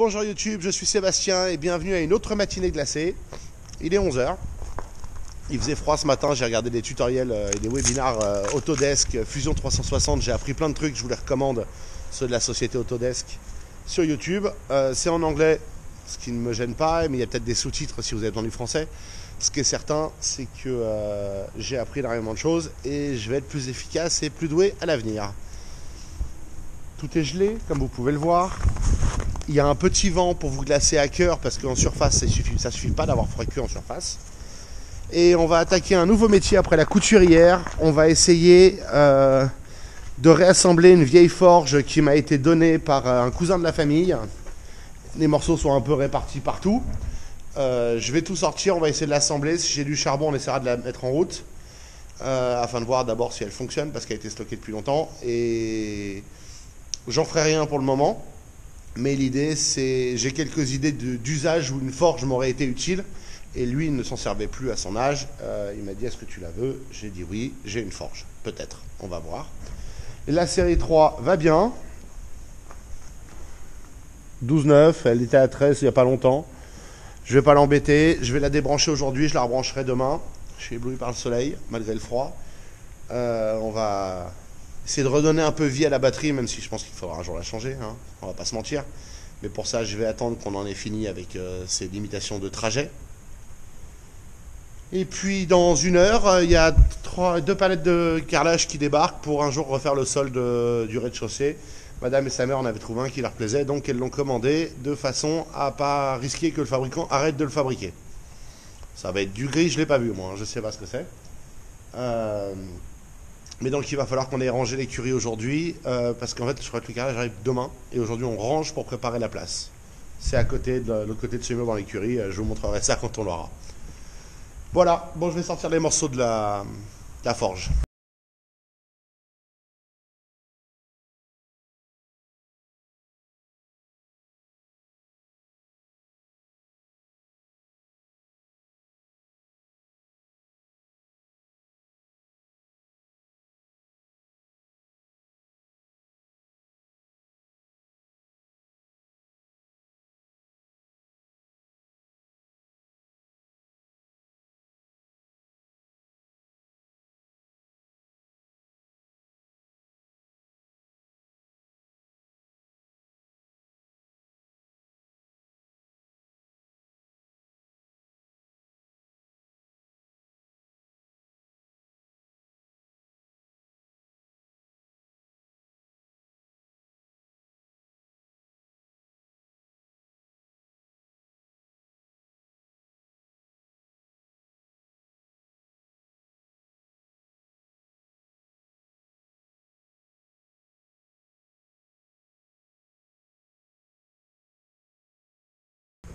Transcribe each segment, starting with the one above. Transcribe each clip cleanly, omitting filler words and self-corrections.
Bonjour YouTube, je suis Sébastien et bienvenue à une autre matinée glacée. Il est 11 h. Il faisait froid ce matin, j'ai regardé des tutoriels et des webinars Autodesk, Fusion 360. J'ai appris plein de trucs, je vous les recommande, ceux de la société Autodesk sur YouTube. C'est en anglais, ce qui ne me gêne pas, mais il y a peut-être des sous-titres si vous avez besoin du français. Ce qui est certain, c'est que j'ai appris énormément de choses et je vais être plus efficace et plus doué à l'avenir. Tout est gelé, comme vous pouvez le voir. Il y a un petit vent pour vous glacer à cœur parce qu'en surface, ça suffit pas d'avoir froid que en surface. Et on va attaquer un nouveau métier après la couturière. On va essayer de réassembler une vieille forge qui m'a été donnée par un cousin de la famille. Les morceaux sont un peu répartis partout. Je vais tout sortir, on va essayer de l'assembler. Si j'ai du charbon, on essaiera de la mettre en route. Afin de voir d'abord si elle fonctionne parce qu'elle a été stockée depuis longtemps. Et j'en ferai rien pour le moment. Mais l'idée, c'est, j'ai quelques idées d'usage où une forge m'aurait été utile. Et lui, il ne s'en servait plus à son âge. Il m'a dit, est-ce que tu la veux? J'ai dit oui, j'ai une forge. Peut-être, on va voir. Et la série 3 va bien. 12,9, elle était à 13 il n'y a pas longtemps. Je ne vais pas l'embêter. Je vais la débrancher aujourd'hui, je la rebrancherai demain. Je suis ébloui par le soleil, malgré le froid. On va essayer de redonner un peu vie à la batterie, même si je pense qu'il faudra un jour la changer, hein. On va pas se mentir. Mais pour ça, je vais attendre qu'on en ait fini avec ces limitations de trajet. Et puis dans 1 heure, il y a 2 palettes de carrelage qui débarquent pour un jour refaire le sol du rez-de-chaussée. Madame et sa mère en avaient trouvé un qui leur plaisait, donc elles l'ont commandé de façon à pas risquer que le fabricant arrête de le fabriquer. Ça va être du gris, je ne l'ai pas vu moi, je ne sais pas ce que c'est. Mais donc il va falloir qu'on ait rangé l'écurie aujourd'hui, parce qu'en fait je crois que le carrelage arrive demain, et aujourd'hui on range pour préparer la place. C'est à côté, de l'autre côté de ce immeuble dans l'écurie, je vous montrerai ça quand on l'aura. Voilà, bon je vais sortir les morceaux de la forge.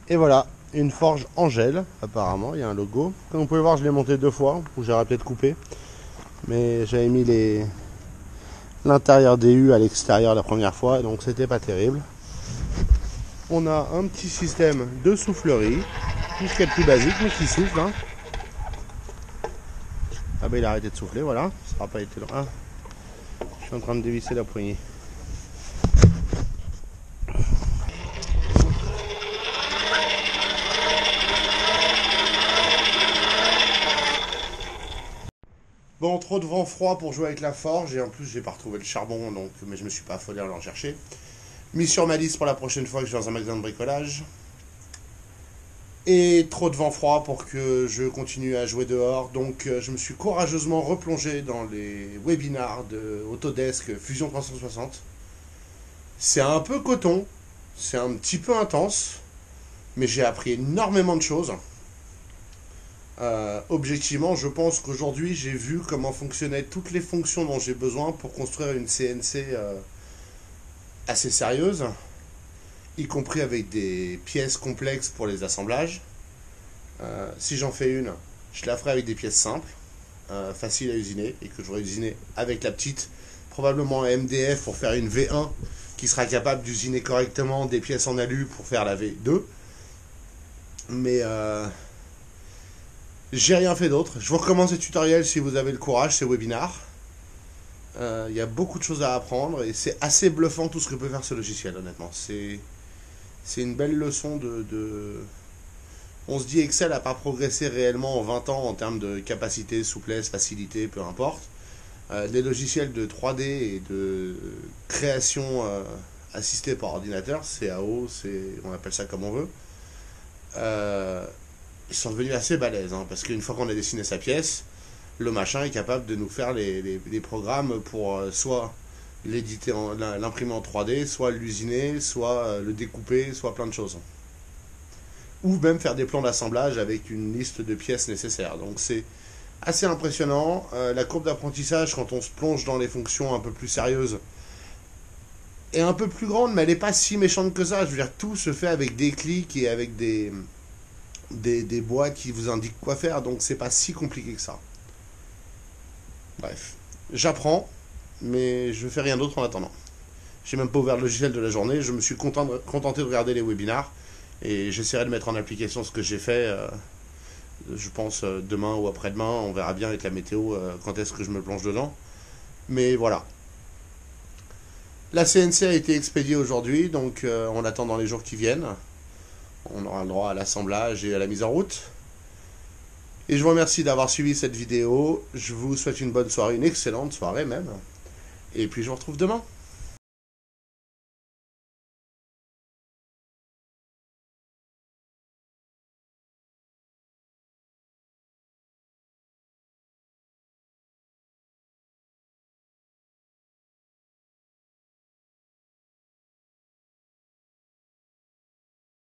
Et voilà, une forge Angèle, apparemment, il y a un logo. Comme vous pouvez voir, je l'ai monté 2 fois, ou j'aurais peut-être coupé. Mais j'avais mis l'intérieur des U à l'extérieur la première fois, donc c'était pas terrible. On a un petit système de soufflerie, tout ce qui est le plus basique, mais qui souffle. Hein. Ah ben il a arrêté de souffler, voilà, ça n'aura pas été long. Ah, je suis en train de dévisser la poignée. Bon, trop de vent froid pour jouer avec la forge, et en plus j'ai pas retrouvé le charbon, donc, mais je me suis pas affolé à l'en chercher. Mis sur ma liste pour la prochaine fois que je vais dans un magasin de bricolage. Et trop de vent froid pour que je continue à jouer dehors, donc je me suis courageusement replongé dans les webinars de Autodesk Fusion 360. C'est un peu coton, c'est un petit peu intense, mais j'ai appris énormément de choses. Objectivement, je pense qu'aujourd'hui, j'ai vu comment fonctionnaient toutes les fonctions dont j'ai besoin pour construire une CNC assez sérieuse, y compris avec des pièces complexes pour les assemblages. Si j'en fais une, je la ferai avec des pièces simples, faciles à usiner, et que j'aurai usiné avec la petite, probablement MDF pour faire une V1, qui sera capable d'usiner correctement des pièces en alu pour faire la V2. Mais j'ai rien fait d'autre. Je vous recommande ces tutoriels si vous avez le courage, ces webinars. Il y a beaucoup de choses à apprendre et c'est assez bluffant tout ce que peut faire ce logiciel, honnêtement. C'est une belle leçon On se dit Excel n'a pas progressé réellement en 20 ans en termes de capacité, souplesse, facilité, peu importe. Les logiciels de 3D et de création assistée par ordinateur, CAO, on appelle ça comme on veut, ils sont devenus assez balèzes, hein, parce qu'une fois qu'on a dessiné sa pièce, le machin est capable de nous faire les programmes pour soit l'éditer, l'imprimer en 3D, soit l'usiner, soit le découper, soit plein de choses. Ou même faire des plans d'assemblage avec une liste de pièces nécessaires. Donc c'est assez impressionnant. La courbe d'apprentissage, quand on se plonge dans les fonctions un peu plus sérieuses, est un peu plus grande, mais elle n'est pas si méchante que ça. Je veux dire, tout se fait avec des clics et avec des boîtes qui vous indiquent quoi faire, donc c'est pas si compliqué que ça. Bref, j'apprends, mais je fais rien d'autre en attendant. J'ai même pas ouvert le logiciel de la journée, je me suis contenté de regarder les webinars, et j'essaierai de mettre en application ce que j'ai fait, je pense demain ou après-demain, on verra bien avec la météo quand est-ce que je me plonge dedans. Mais voilà. La CNC a été expédiée aujourd'hui, donc on attend dans les jours qui viennent. On aura le droit à l'assemblage et à la mise en route. Et je vous remercie d'avoir suivi cette vidéo. Je vous souhaite une bonne soirée, une excellente soirée même. Et puis je vous retrouve demain.